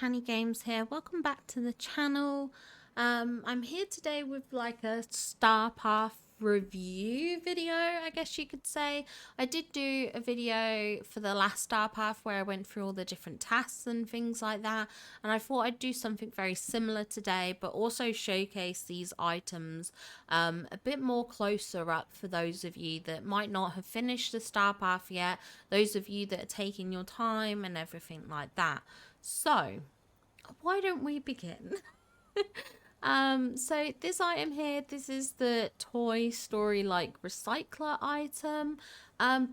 Tanny Games here. Welcome back to the channel. I'm here today with like a Starpath review video, I guess you could say. I did do a video for the last Starpath where I went through all the different tasks and things like that, and I thought I'd do something very similar today, but also showcase these items a bit more closer up for those of you that might not have finished the Starpath yet, those of you that are taking your time and everything like that. So why don't we begin? So this item here, this is the Toy Story like recycler item.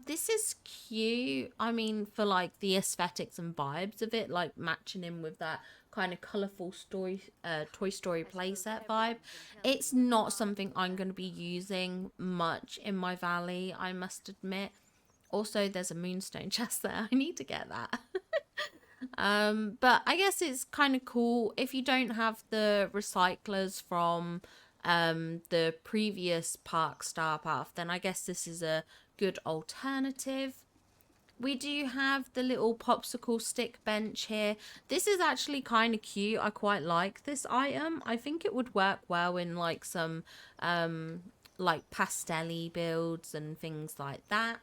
This is cute. I mean, for like the aesthetics and vibes of it, like matching in with that kind of colorful Toy Story playset vibe. It's not something I'm going to be using much in my valley, I must admit. Also, there's a moonstone chest there. I need to get that. But I guess it's kind of cool if you don't have the recyclers from the previous Park Starpath, then I guess this is a good alternative. We do have the little popsicle stick bench here. This is actually kind of cute. I quite like this item. I think it would work well in like some like pastel-y builds and things like that.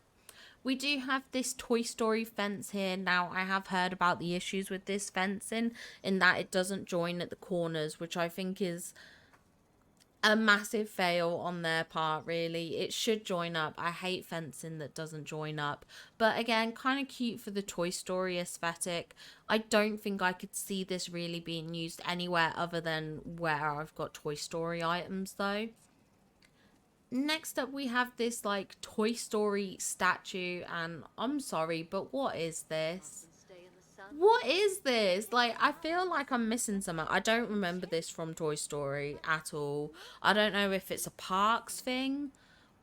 We do have this Toy Story fence here. Now, I have heard about the issues with this fencing in that it doesn't join at the corners, which I think is a massive fail on their part, really. It should join up. I hate fencing that doesn't join up. But again, kind of cute for the Toy Story aesthetic. I don't think I could see this really being used anywhere other than where I've got Toy Story items, though. Next up, we have this like Toy Story statue, and I'm sorry, but what is this? What is this? Like, I feel like I'm missing something. I don't remember this from Toy Story at all. I don't know if it's a parks thing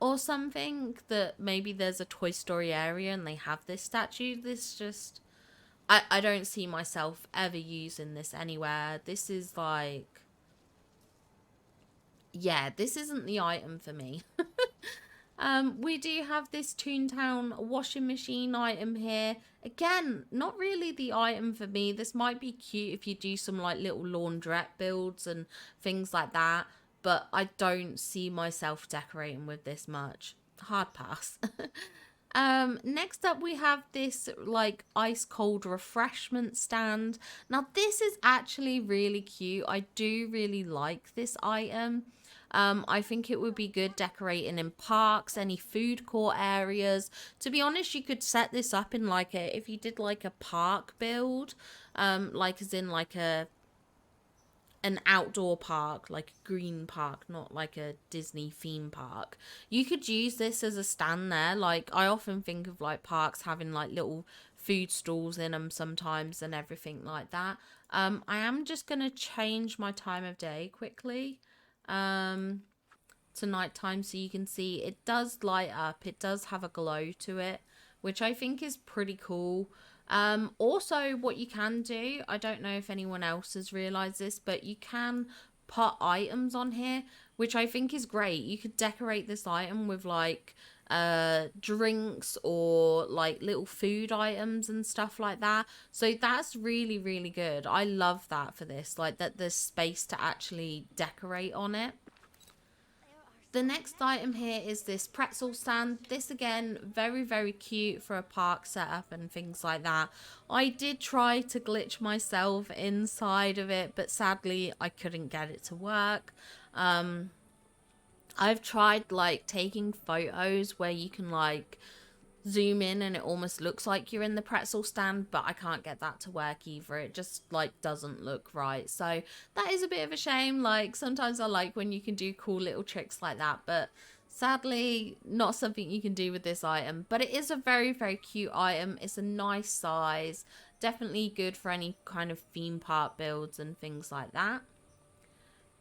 or something, that maybe there's a Toy Story area and they have this statue. This just, I don't see myself ever using this anywhere. This is like, yeah, this isn't the item for me. We do have this Toontown washing machine item here. Again, not really the item for me. This might be cute if you do some like little laundrette builds and things like that, but I don't see myself decorating with this much. Hard pass. Next up we have this like ice cold refreshment stand. Now this is actually really cute. I do really like this item. I think it would be good decorating in parks, any food court areas. To be honest, you could set this up in like a, if you did like a park build, like as in like an outdoor park, like a green park, not like a Disney theme park. You could use this as a stand there. Like, I often think of like parks having like little food stalls in them sometimes and everything like that. I am just going to change my time of day quickly to nighttime so you can see it does light up. It does have a glow to it, which I think is pretty cool. Also, what you can do, I don't know if anyone else has realized this, but you can put items on here, which I think is great. You could decorate this item with like drinks or like little food items and stuff like that. So that's really, really good. I love that for this, like that there's space to actually decorate on it. The next item here is this pretzel stand. This again, very, very cute for a park setup and things like that. I did try to glitch myself inside of it, but sadly I couldn't get it to work. I've tried like taking photos where you can like zoom in and it almost looks like you're in the pretzel stand, but I can't get that to work either. It just like doesn't look right, so that is a bit of a shame. Like, sometimes I like when you can do cool little tricks like that, but sadly not something you can do with this item. But it is a very, very cute item. It's a nice size, definitely good for any kind of theme park builds and things like that.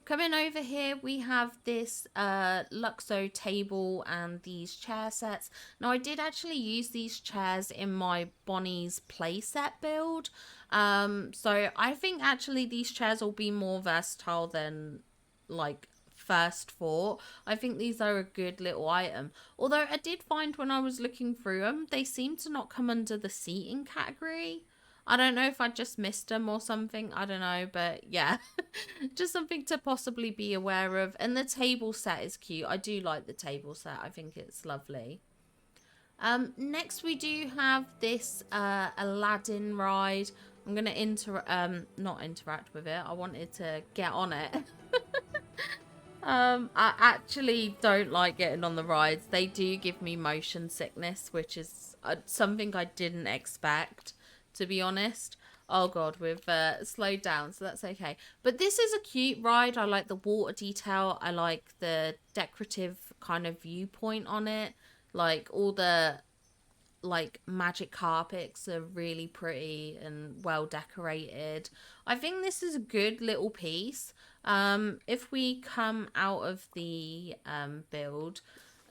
Coming over here, we have this Luxo table and these chair sets. Now, I did actually use these chairs in my Bonnie's playset build. So I think actually these chairs will be more versatile than like first thought. I think these are a good little item. Although I did find when I was looking through them, they seem to not come under the seating category. I don't know if I just missed them or something. I don't know, but yeah, just something to possibly be aware of. And the table set is cute. I do like the table set. I think it's lovely. Next we do have this Aladdin ride. I'm gonna not interact with it. I wanted to get on it. I actually don't like getting on the rides. They do give me motion sickness, which is something I didn't expect, to be honest. Oh god, we've slowed down, so that's okay. But this is a cute ride. I like the water detail. I like the decorative kind of viewpoint on it. Like all the like magic carpets are really pretty and well decorated. I think this is a good little piece. If we come out of the build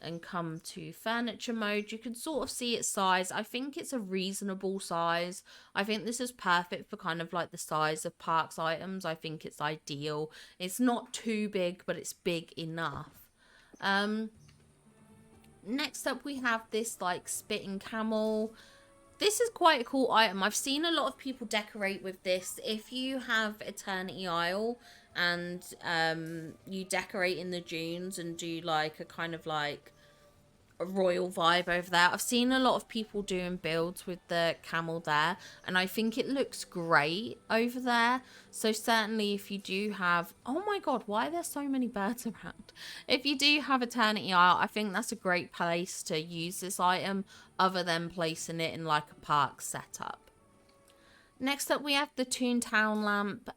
and come to furniture mode, you can sort of see its size. I think it's a reasonable size. I think this is perfect for kind of like the size of parks items. I think it's ideal. It's not too big, but it's big enough. Next up we have this like spitting camel. This is quite a cool item. I've seen a lot of people decorate with this. If you have Eternity Isle and you decorate in the dunes and do like a kind of like a royal vibe over there. I've seen a lot of people doing builds with the camel there, and I think it looks great over there. So certainly if you do have, oh my god, why are there so many birds around? If you do have Eternity Isle, I think that's a great place to use this item other than placing it in like a park setup. Next up we have the Toontown lamp.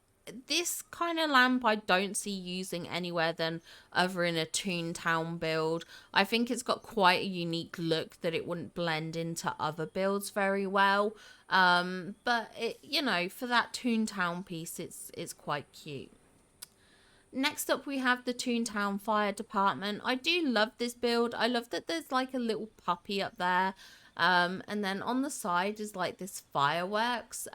This kind of lamp I don't see using anywhere than other in a Toontown build. I think it's got quite a unique look that it wouldn't blend into other builds very well. But it, you know, for that Toontown piece, it's quite cute. Next up we have the Toontown Fire Department. I do love this build. I love that there's like a little puppy up there. And then on the side is like this fireworks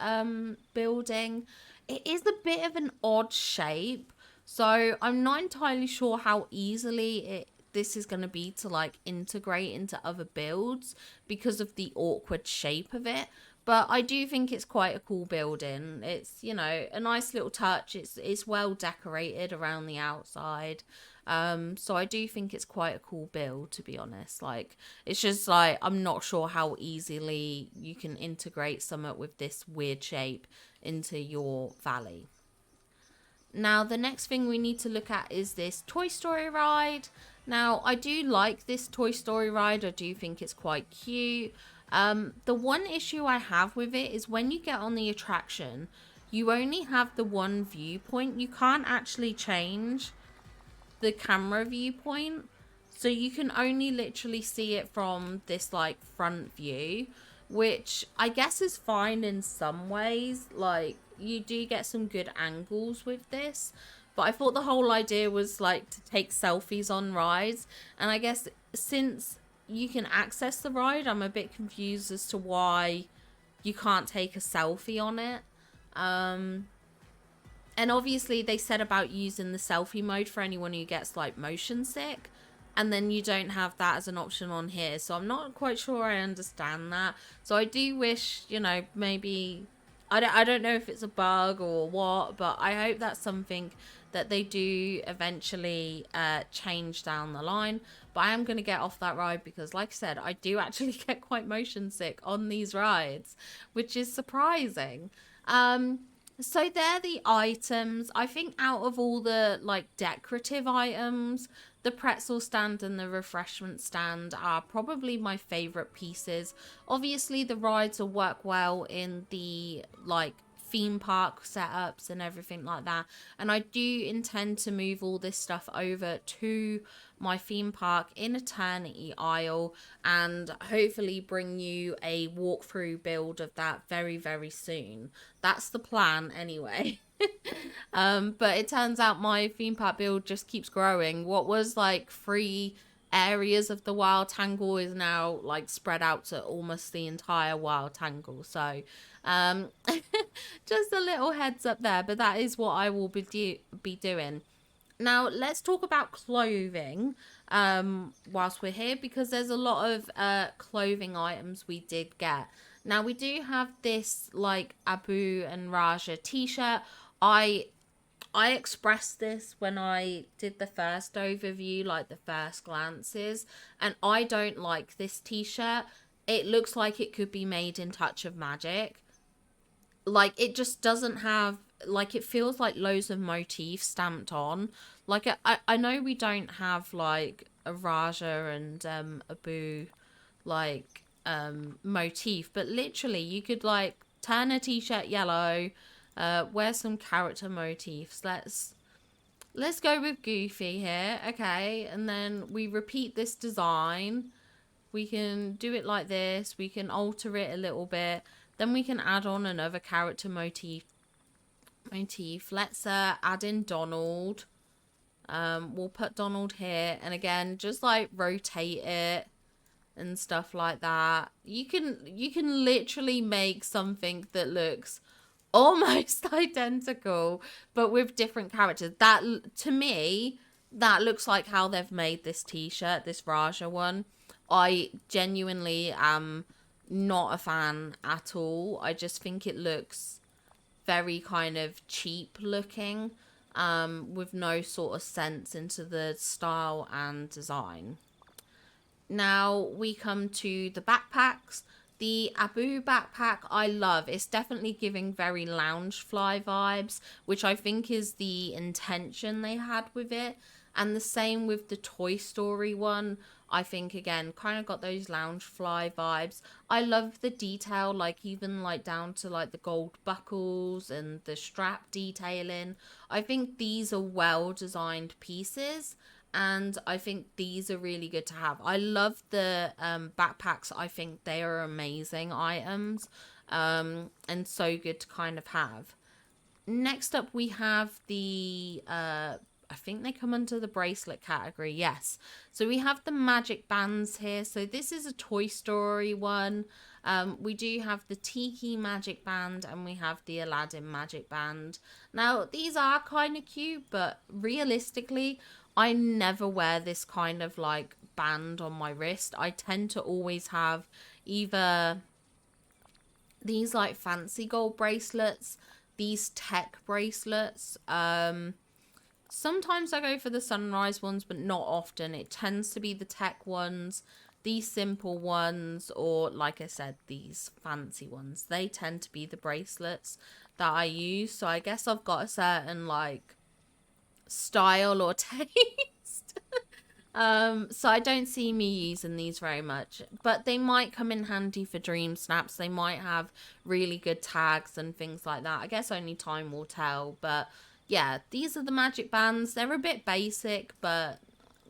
building. It is a bit of an odd shape. So I'm not entirely sure how easily this is going to be to like integrate into other builds because of the awkward shape of it. But I do think it's quite a cool building. It's, you know, a nice little touch. It's well decorated around the outside. So I do think it's quite a cool build, to be honest. Like, it's just like, I'm not sure how easily you can integrate something with this weird shape into your valley. Now, the next thing we need to look at is this Toy Story ride. Now, I do like this Toy Story ride. I do think it's quite cute. The one issue I have with it is when you get on the attraction, you only have the one viewpoint. You can't actually change the camera viewpoint. So you can only literally see it from this like front view, which I guess is fine in some ways. Like, you do get some good angles with this. But I thought the whole idea was like to take selfies on rides. And I guess since you can access the ride, I'm a bit confused as to why you can't take a selfie on it. And obviously they said about using the selfie mode for anyone who gets like motion sick. And then you don't have that as an option on here. So I'm not quite sure I understand that. So I do wish, you know, maybe... I don't know if it's a bug or what, but I hope that's something that they do eventually change down the line. But I am going to get off that ride because, like I said, I do actually get quite motion sick on these rides, which is surprising. So they're the items. I think out of all the like decorative items, the pretzel stand and the refreshment stand are probably my favorite pieces. Obviously the rides will work well in the like theme park setups and everything like that, and I do intend to move all this stuff over to my theme park in Eternity Isle and hopefully bring you a walkthrough build of that very, very soon. That's the plan anyway. But it turns out my theme park build just keeps growing. What was like 3 areas of the Wild Tangle is now like spread out to almost the entire Wild Tangle. So just a little heads up there, but that is what I will be doing. Now, let's talk about clothing whilst we're here, because there's a lot of clothing items we did get. Now we do have this like Abu and Raja t-shirt. I expressed this when I did the first overview, like the first glances, and I don't like this t-shirt. It looks like it could be made in Touch of Magic. Like it just doesn't have, like, it feels like loads of motifs stamped on. Like I know we don't have like a Raja and Abu like motif, but literally you could like turn a t-shirt yellow, wear some character motifs. Let's go with Goofy here. Okay, and then we repeat this design. We can do it like this. We can alter it a little bit. Then we can add on another character motif. Let's add in Donald. We'll put Donald here, and again, just like rotate it and stuff like that. You can literally make something that looks almost identical, but with different characters. That, to me, that looks like how they've made this t-shirt, this Raja one. I genuinely am not a fan at all. I just think it looks very kind of cheap looking, with no sort of sense into the style and design. Now we come to the backpacks. The Abu backpack I love. It's definitely giving very Loungefly vibes, which I think is the intention they had with it. And the same with the Toy Story one. I think, again, kind of got those Loungefly vibes. I love the detail, like even like down to like the gold buckles and the strap detailing. I think these are well designed pieces, and I think these are really good to have. I love the backpacks. I think they are amazing items, and so good to kind of have. Next up, we have the I think they come under the bracelet category. Yes. So we have the magic bands here. So this is a Toy Story one. We do have the Tiki magic band, and we have the Aladdin magic band. Now, these are kind of cute, but realistically, I never wear this kind of like band on my wrist. I tend to always have either these like fancy gold bracelets, these tech bracelets. Sometimes I go for the sunrise ones, but not often. It tends to be the tech ones, these simple ones, or like I said, these fancy ones. They tend to be the bracelets that I use. So I guess I've got a certain like style or taste. So I don't see me using these very much, but they might come in handy for dream snaps. They might have really good tags and things like that. I guess only time will tell, but yeah, these are the magic bands. They're a bit basic, but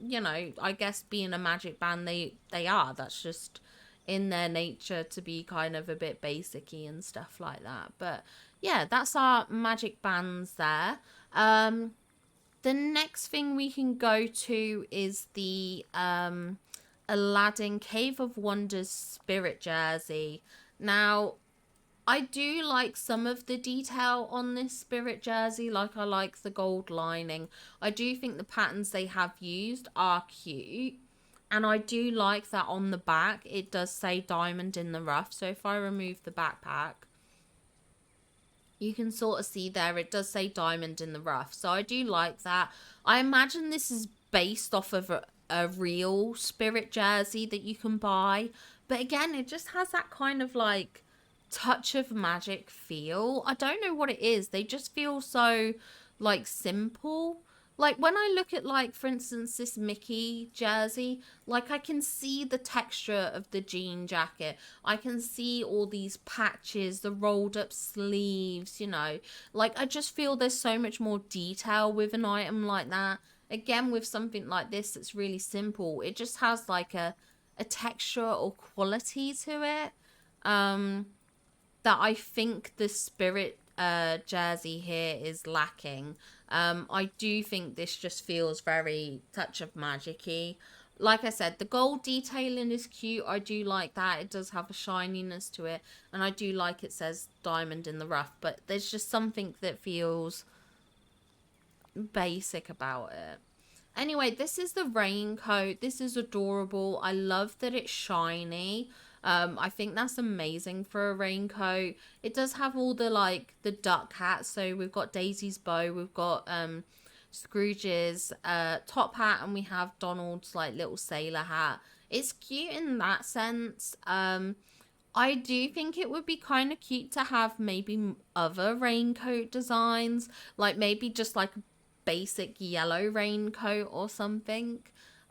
you know, I guess being a magic band, they are. That's just in their nature to be kind of a bit basicy and stuff like that. But yeah, that's our magic bands there. The next thing we can go to is the Aladdin Cave of Wonders spirit jersey. Now, I do like some of the detail on this spirit jersey. Like, I like the gold lining. I do think the patterns they have used are cute. And I do like that on the back, it does say diamond in the rough. So if I remove the backpack, you can sort of see there, it does say diamond in the rough. So I do like that. I imagine this is based off of a real spirit jersey that you can buy. But again, it just has that kind of like touch of magic feel. I don't know what it is. They just feel so like simple. Like when I look at, like, for instance, this Mickey jersey, like I can see the texture of the jean jacket. I can see all these patches, the rolled up sleeves, you know. Like I just feel there's so much more detail with an item like that. Again, with something like this that's really simple, it just has like a texture or quality to it. Um that I think the spirit jersey here is lacking. I do think this just feels very touch of magic-y. Like I said, the gold detailing is cute. I do like that. It does have a shininess to it. And I do like it says diamond in the rough. But there's just something that feels basic about it. Anyway, this is the raincoat. This is adorable. I love that it's shiny. I think that's amazing for a raincoat. It does have all the like the duck hats. So we've got Daisy's bow, we've got Scrooge's top hat, and we have Donald's like little sailor hat. It's cute in that sense. I do think it would be kind of cute to have maybe other raincoat designs, like maybe just like a basic yellow raincoat or something.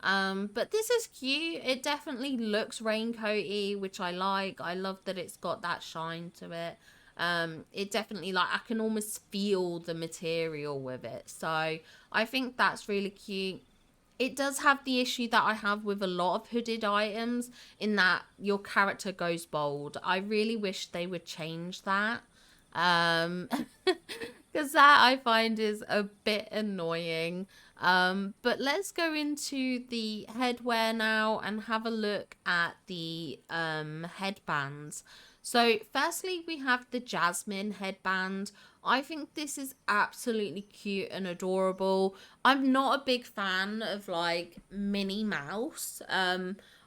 But this is cute. It definitely looks raincoaty, which I like. I love that it's got that shine to it. It definitely, like, I can almost feel the material with it. So I think that's really cute. It does have the issue that I have with a lot of hooded items, in that your character goes bold. I really wish they would change that. Um, because that I find is a bit annoying. But let's go into the headwear now and have a look at the headbands. So firstly, we have the Jasmine headband. I think this is absolutely cute and adorable. I'm not a big fan of like Minnie Mouse.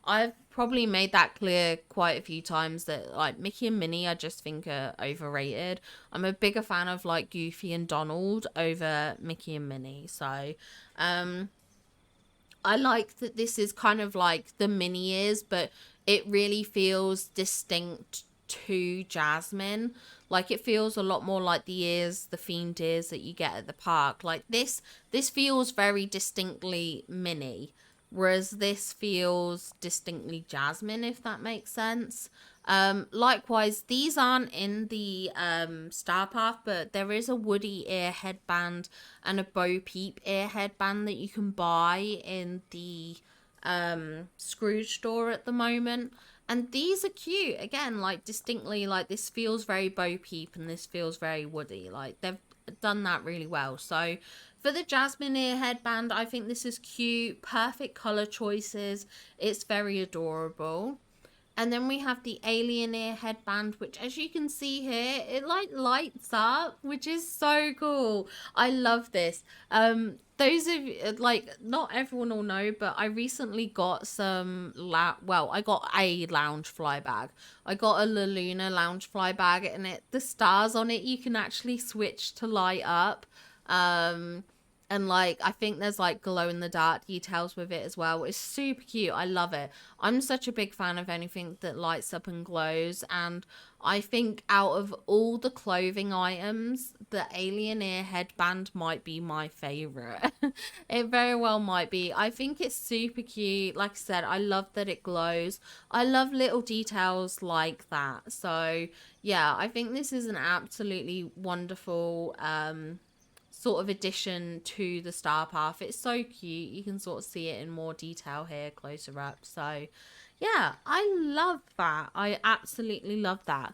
I've probably made that clear quite a few times that like Mickey and Minnie I just think are overrated. I'm a bigger fan of like Goofy and Donald over Mickey and Minnie. So um I like that this is kind of like the mini ears, but it really feels distinct to Jasmine. Like it feels a lot more like the ears, the themed ears that you get at the park. Like this feels very distinctly mini, whereas this feels distinctly Jasmine, if that makes sense. Likewise, these aren't in the Starpath, but there is a Woody ear headband and a Bo Peep ear headband that you can buy in the Scrooge store at the moment. And these are cute. Again, like distinctly, like this feels very Bo Peep and this feels very Woody. Like they've done that really well. So for the Jasmine ear headband, I think this is cute. Perfect color choices. It's very adorable. And then we have the alien ear headband, which as you can see here, it like lights up, which is so cool. I love this. Those of like, not everyone will know, but I recently got some, well, I got a lounge fly bag. I got a La Luna lounge fly bag, and the stars on it, you can actually switch to light up. And like I think there's like glow in the dark details with it as well. It's super cute. I love it. I'm such a big fan of anything that lights up and glows, and I think out of all the clothing items, the alien ear headband might be my favorite. It very well might be. I think it's super cute. Like I said, I love that it glows. I love little details like that. So yeah, I think this is an absolutely wonderful sort of addition to the Starpath. It's so cute. You can sort of see it in more detail here closer up. So yeah, I love that. I absolutely love that.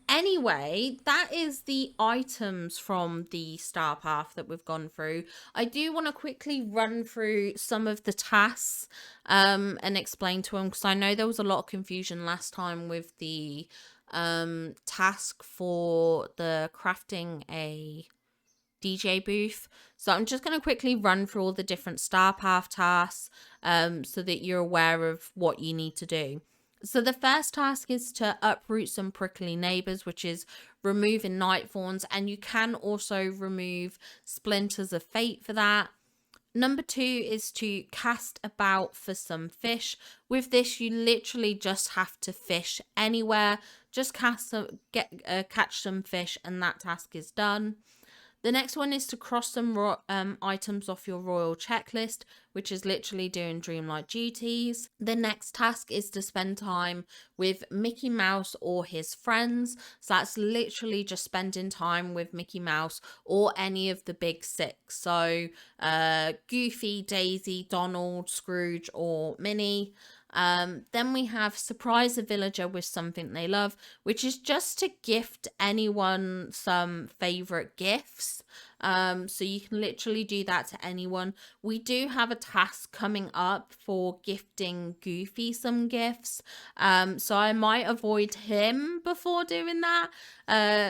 Anyway, that is the items from the Starpath that we've gone through. I do want to quickly run through some of the tasks and explain to them, because I know there was a lot of confusion last time with the task for the crafting a DJ booth. So I'm just going to quickly run through all the different Starpath tasks so that you're aware of what you need to do. So the first task is to uproot some prickly neighbors, which is removing night thorns, and you can also remove splinters of fate for that. Number 2 is to cast about for some fish. With this, you literally just have to fish anywhere. Just catch some fish, and that task is done. The next one is to cross some items off your royal checklist, which is literally doing dreamlike duties. The next task is to spend time with Mickey Mouse or his friends. So that's literally just spending time with Mickey Mouse or any of the big six. So Goofy, Daisy, Donald, Scrooge, or Minnie. Then we have surprise a villager with something they love, which is just to gift anyone some favorite gifts. So you can literally do that to anyone. We do have a task coming up for gifting Goofy some gifts. So I might avoid him before doing that.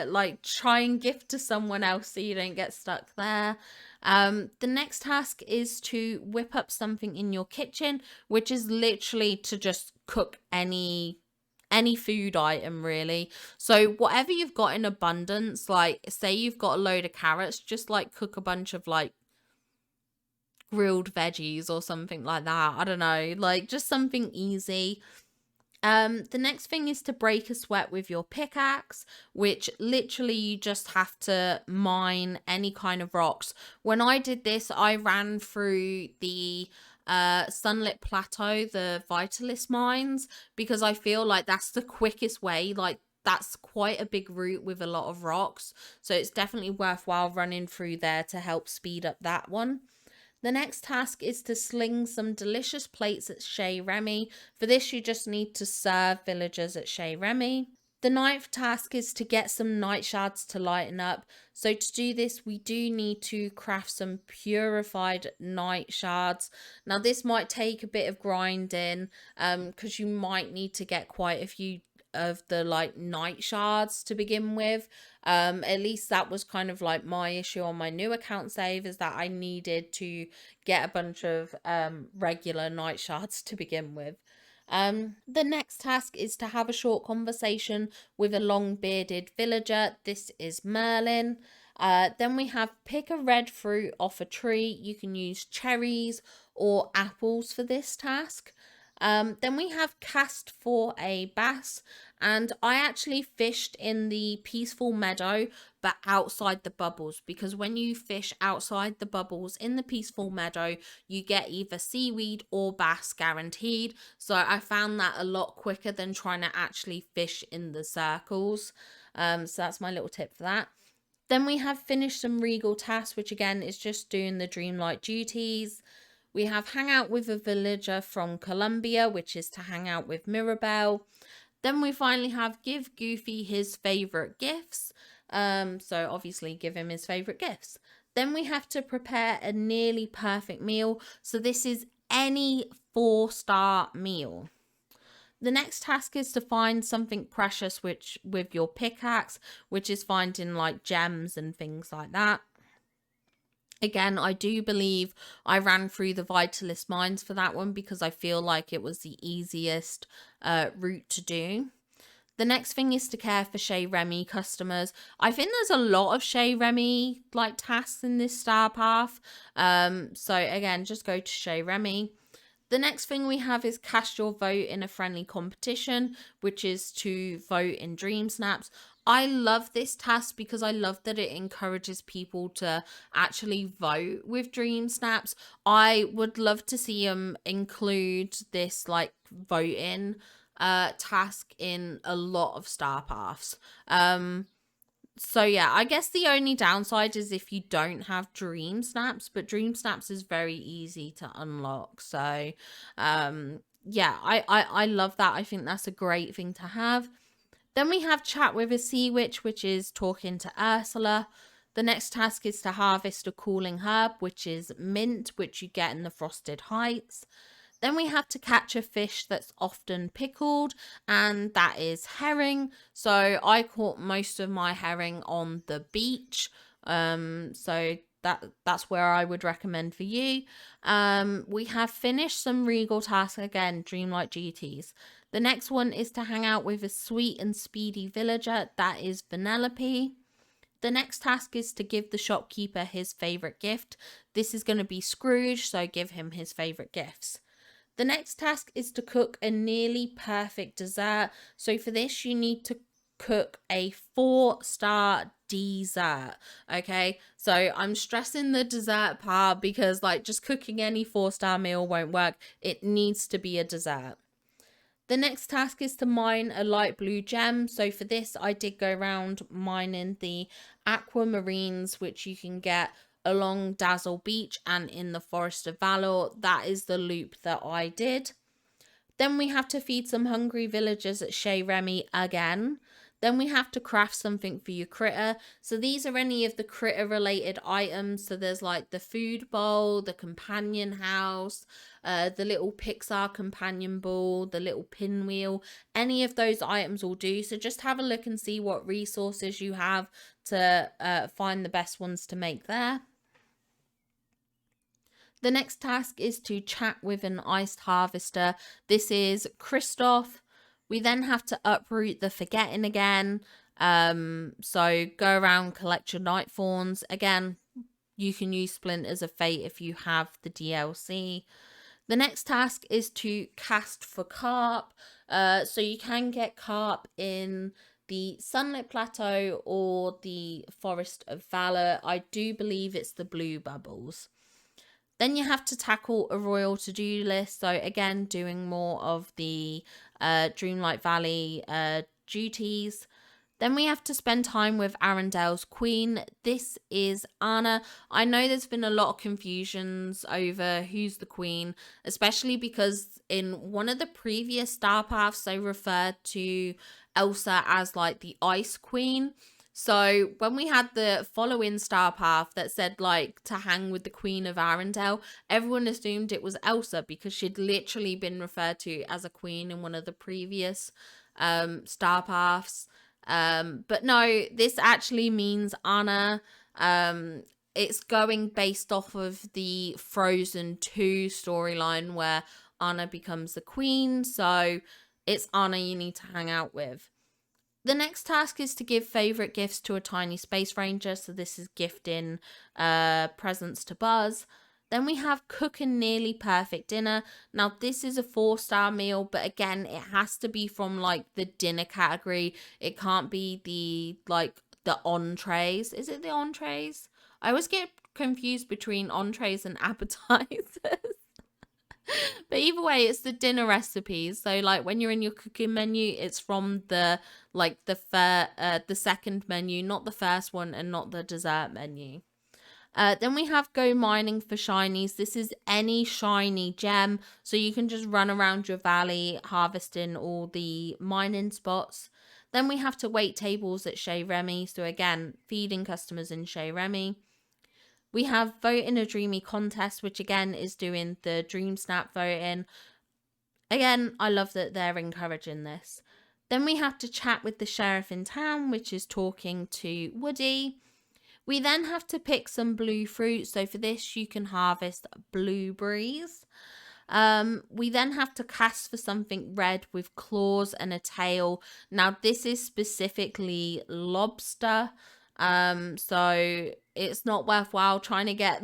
Like try and gift to someone else so you don't get stuck there. The next task is to whip up something in your kitchen, which is literally to just cook any food item really. So whatever you've got in abundance, like say you've got a load of carrots, just like cook a bunch of like grilled veggies or something like that. I don't know, like just something easy. The next thing is to break a sweat with your pickaxe, which literally you just have to mine any kind of rocks. When I did this, I ran through the Sunlit Plateau, the Vitalis mines, because I feel like that's the quickest way. Like that's quite a big route with a lot of rocks. So it's definitely worthwhile running through there to help speed up that one. The next task is to sling some delicious plates at Chez Remy. For this, you just need to serve villagers at Chez Remy. The ninth task is to get some night shards to lighten up. So to do this, we do need to craft some purified night shards. Now this might take a bit of grinding, because you might need to get quite a few of the like night shards to begin with. At least that was kind of like my issue on my new account save, is that I needed to get a bunch of regular night shards to begin with. The next task is to have a short conversation with a long bearded villager. This is Merlin. Then we have pick a red fruit off a tree. You can use cherries or apples for this task. Then we have cast for a bass, and I actually fished in the peaceful meadow but outside the bubbles, because when you fish outside the bubbles in the peaceful meadow you get either seaweed or bass guaranteed. So I found that a lot quicker than trying to actually fish in the circles. So that's my little tip for that. Then we have finished some regal tasks, which again is just doing the dreamlight duties. We have hang out with a villager from Colombia, which is to hang out with Mirabelle. Then we finally have give Goofy his favorite gifts. So obviously give him his favorite gifts. Then we have to prepare a nearly perfect meal. So this is any 4-star meal. The next task is to find something precious which with your pickaxe, which is finding like gems and things like that. Again, I do believe I ran through the Vitalis mines for that one because I feel like it was the easiest route to do. The next thing is to care for Chez Remy customers. I think there's a lot of Chez Remy like tasks in this Starpath. So again, just go to Chez Remy. The next thing we have is cast your vote in a friendly competition, which is to vote in Dream Snaps. I love this task because I love that it encourages people to actually vote with Dream Snaps. I would love to see them include this like voting task in a lot of Starpaths. So yeah, I guess the only downside is if you don't have Dream Snaps, but Dream Snaps is very easy to unlock. So yeah, I love that. I think that's a great thing to have. Then we have chat with a sea witch, which is talking to Ursula. The next task is to harvest a cooling herb, which is mint, which you get in the Frosted Heights. Then we have to catch a fish that's often pickled, and that is herring. So I caught most of my herring on the beach. So that's where I would recommend for you. We have finished some regal tasks again, Dreamlight duties. The next one is to hang out with a sweet and speedy villager. That is Vanellope. The next task is to give the shopkeeper his favourite gift. This is going to be Scrooge, so give him his favourite gifts. The next task is to cook a nearly perfect dessert. So for this, you need to cook a 4-star dessert. Okay, so I'm stressing the dessert part because like just cooking any 4-star meal won't work. It needs to be a dessert. The next task is to mine a light blue gem. So for this, I did go around mining the aquamarines, which you can get along Dazzle Beach and in the Forest of Valor. That is the loop that I did. Then we have to feed some hungry villagers at Chez Remy again. Then we have to craft something for your critter. So these are any of the critter related items. So there's like the food bowl, the companion house, the little Pixar companion ball, the little pinwheel. Any of those items will do. So just have a look and see what resources you have to find the best ones to make there. The next task is to chat with an iced harvester. This is Christoph. We then have to uproot the forgetting again. So go around, collect your night fawns. Again, you can use Splinters of Fate if you have the DLC. The next task is to cast for carp. So you can get carp in the Sunlit Plateau or the Forest of Valor. I do believe it's the blue bubbles. Then you have to tackle a royal to-do list. So again, doing more of the Dreamlight Valley duties. Then we have to spend time with Arundel's queen. This is Anna. I know there's been a lot of confusions over who's the queen, especially because in one of the previous Starpaths, they referred to Elsa as like the Ice Queen. So when we had the following Starpath that said like to hang with the Queen of Arundel, everyone assumed it was Elsa because she'd literally been referred to as a queen in one of the previous Starpaths. But no, this actually means Anna. It's going based off of the Frozen 2 storyline where Anna becomes the queen. So it's Anna you need to hang out with. The next task is to give favourite gifts to a tiny space ranger. So this is gifting presents to Buzz. Then we have cook a nearly perfect dinner. Now this is a 4-star meal, but again, it has to be from like the dinner category. It can't be the entrees. Is it the entrees? I always get confused between entrees and appetizers. But either way, it's the dinner recipes. So like when you're in your cooking menu, it's from the second menu, not the first one, and not the dessert menu. Then we have go mining for shinies. This is any shiny gem. So you can just run around your valley harvesting all the mining spots. Then we have to wait tables at Chez Remy. So again, feeding customers in Chez Remy. We have vote in a dreamy contest, which again is doing the Dream Snap voting. Again, I love that they're encouraging this. Then we have to chat with the sheriff in town, which is talking to Woody. We then have to pick some blue fruit. So for this, you can harvest blueberries. We then have to cast for something red with claws and a tail. Now, this is specifically lobster. So it's not worthwhile trying to get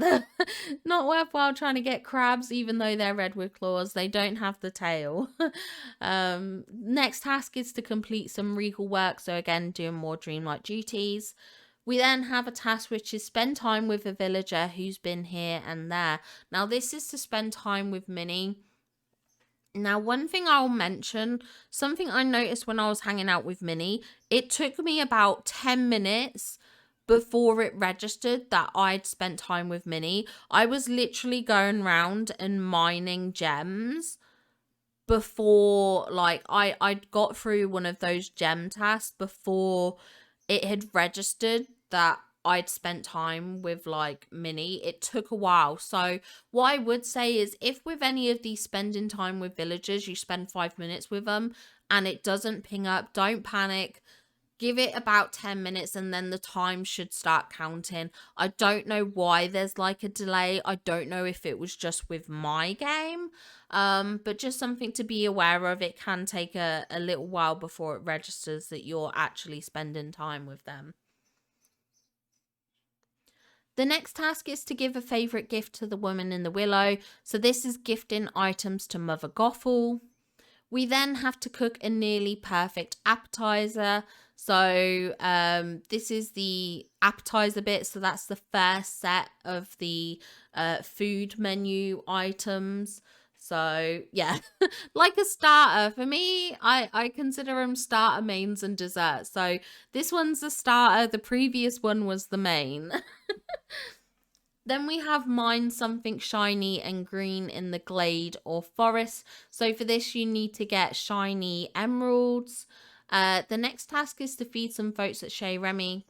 crabs, even though they're red with claws. They don't have the tail. Next task is to complete some regal work. So again, doing more dreamlike duties. We then have a task which is spend time with a villager who's been here and there. Now this is to spend time with Minnie. Now, one thing I'll mention, something I noticed when I was hanging out with Minnie, it took me about 10 minutes before it registered that I'd spent time with Minnie. I was literally going around and mining gems before, like, I'd got through one of those gem tasks before it had registered that I'd spent time with like Minnie. It took a while. So what I would say is if with any of these spending time with villagers, you spend 5 minutes with them and it doesn't ping up, don't panic. Give it about 10 minutes and then the time should start counting. I don't know why there's like a delay. I don't know if it was just with my game. But just something to be aware of. It can take a little while before it registers that you're actually spending time with them. The next task is to give a favourite gift to the woman in the willow. So this is gifting items to Mother Gothel. We then have to cook a nearly perfect appetizer. So this is the appetizer bit. So that's the first set of the food menu items. So yeah, like a starter. For me, I consider them starter, mains and desserts. So this one's the starter. The previous one was the main. Then we have mine something shiny and green in the glade or forest. So for this, you need to get shiny emeralds. The next task is to feed some folks at Chez Remy.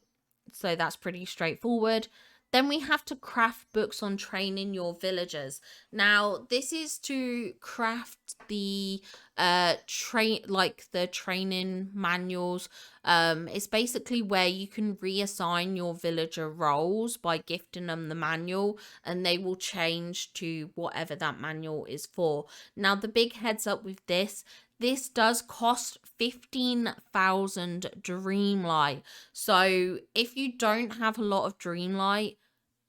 So that's pretty straightforward. Then we have to craft books on training your villagers. Now, this is to craft the the training manuals. It's basically where you can reassign your villager roles by gifting them the manual, and they will change to whatever that manual is for. Now, the big heads up with this does cost 15,000 Dreamlight. So if you don't have a lot of Dreamlight,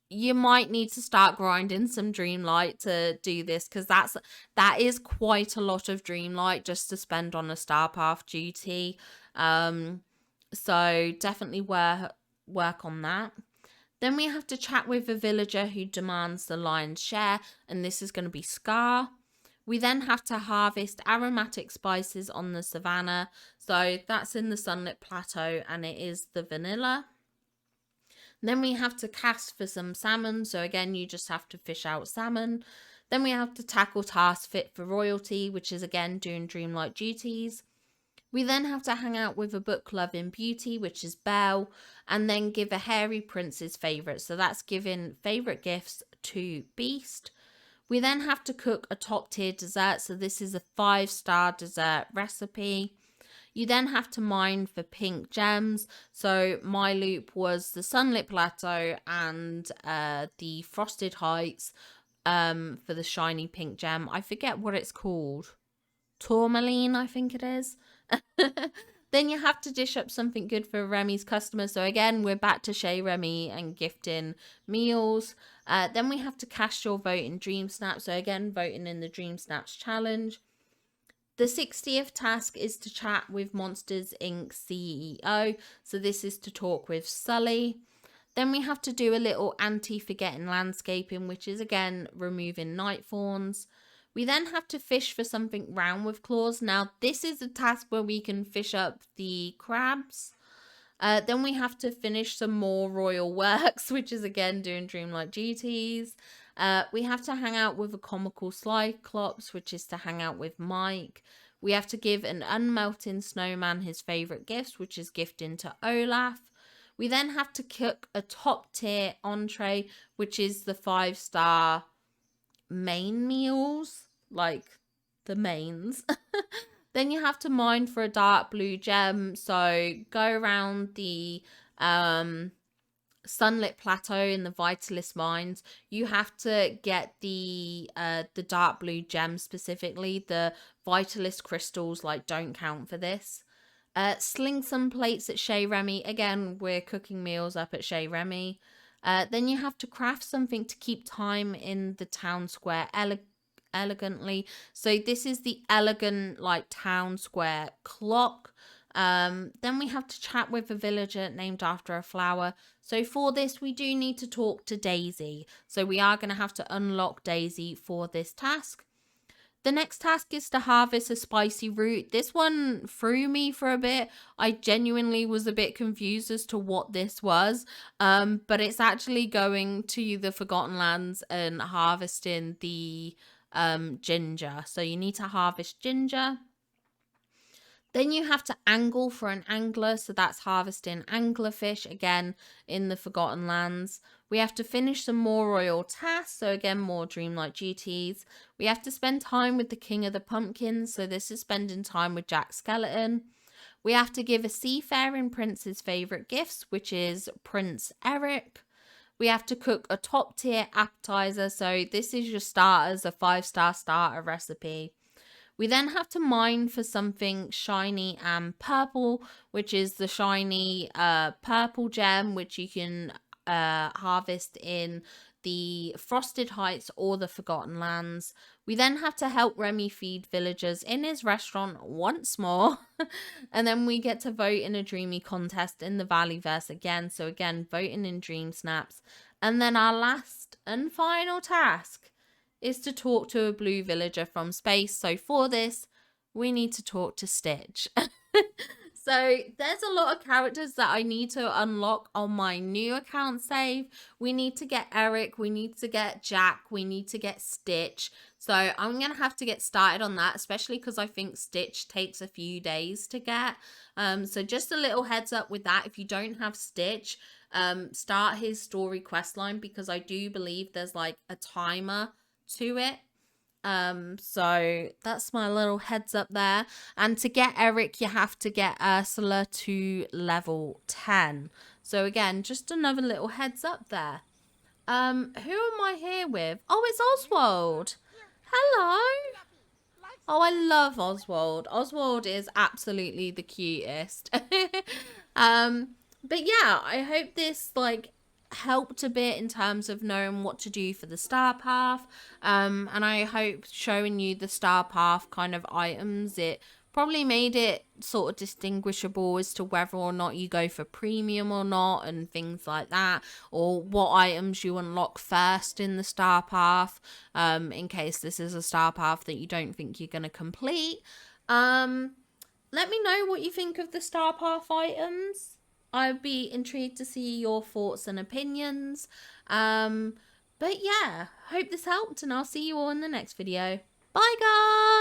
you might need to start grinding some Dreamlight to do this, because that is quite a lot of Dreamlight just to spend on a Starpath duty. So definitely work on that. Then we have to chat with a villager who demands the lion's share, and this is going to be Scar. We then have to harvest aromatic spices on the savannah. So that's in the Sunlit Plateau, and it is the vanilla. Then we have to cast for some salmon. So again, you just have to fish out salmon. Then we have to tackle tasks fit for royalty, which is again doing Dreamlight duties. We then have to hang out with a book loving beauty, which is Belle, and then give a hairy prince's favourite. So that's giving favourite gifts to Beast. We then have to cook a top tier dessert. So this is a 5-star dessert recipe. You then have to mine for pink gems. So my loop was the Sunlit Plateau and the Frosted Heights for the shiny pink gem. I forget what it's called. Tourmaline, I think it is. Then you have to dish up something good for Remy's customers. So again, we're back to Chez Remy and gifting meals. Then we have to cast your vote in Dream Snap. So again, voting in the Dream Snaps challenge. The 60th task is to chat with Monsters Inc. CEO. So this is to talk with Sully. Then we have to do a little anti-forgetting landscaping, which is again removing night fawns. We then have to fish for something round with claws. Now this is a task where we can fish up the crabs. Then we have to finish some more royal works, which is again doing Dreamlight duties. We have to hang out with a comical Cyclops, which is to hang out with Mike. We have to give an unmelting snowman his favourite gifts, which is gifting to Olaf. We then have to cook a top tier entree, which is the 5-star main meals, like the mains. Then you have to mine for a dark blue gem. So go around the Sunlit Plateau in the Vitalist mines. You have to get the dark blue gem specifically. The Vitalist crystals don't count for this. Sling some plates at Chez Remy. Again, we're cooking meals up at Chez Remy. Then you have to craft something to keep time in the town square elegantly. So this is the elegant town square clock. Then we have to chat with a villager named after a flower. So for this, we do need to talk to Daisy. So we are going to have to unlock Daisy for this task. The next task is to harvest a spicy root. This one threw me for a bit. I genuinely was a bit confused as to what this was. But it's actually going to the Forgotten Lands and harvesting the ginger. So you need to harvest ginger. Then you have to angle for an angler, so that's harvesting anglerfish, again, in the Forgotten Lands. We have to finish some more royal tasks, so again, more Dreamlight duties. We have to spend time with the King of the Pumpkins, so this is spending time with Jack Skeleton. We have to give a seafaring prince's favourite gifts, which is Prince Eric. We have to cook a top tier appetizer, so this is your starters, a 5-star starter recipe. We then have to mine for something shiny and purple, which is the shiny purple gem, which you can harvest in the Frosted Heights or the Forgotten Lands. We then have to help Remy feed villagers in his restaurant once more. And then we get to vote in a dreamy contest in the Valleyverse again. So again, voting in Dream Snaps. And then our last and final task is to talk to a blue villager from space. So for this, we need to talk to Stitch. So there's a lot of characters that I need to unlock on my new account save. We need to get Eric, we need to get Jack, we need to get Stitch. So I'm going to have to get started on that, especially because I think Stitch takes a few days to get. So just a little heads up with that. If you don't have Stitch, start his story quest line, because I do believe there's like a timer to it. So that's my little heads up there. And to get Eric, you have to get Ursula to level 10. So again, just another little heads up there. Who am I here with? Oh, it's Oswald. Hello. Oh, I love Oswald. Oswald is absolutely the cutest. um, but yeah, I hope this like helped a bit in terms of knowing what to do for the Starpath. And I hope showing you the Starpath kind of items, it probably made it sort of distinguishable as to whether or not you go for premium or not, and things like that, or what items you unlock first in the Starpath, in case this is a Starpath that you don't think you're going to complete. Let me know what you think of the Starpath items. I'd be intrigued to see your thoughts and opinions. But yeah, hope this helped, and I'll see you all in the next video. Bye guys!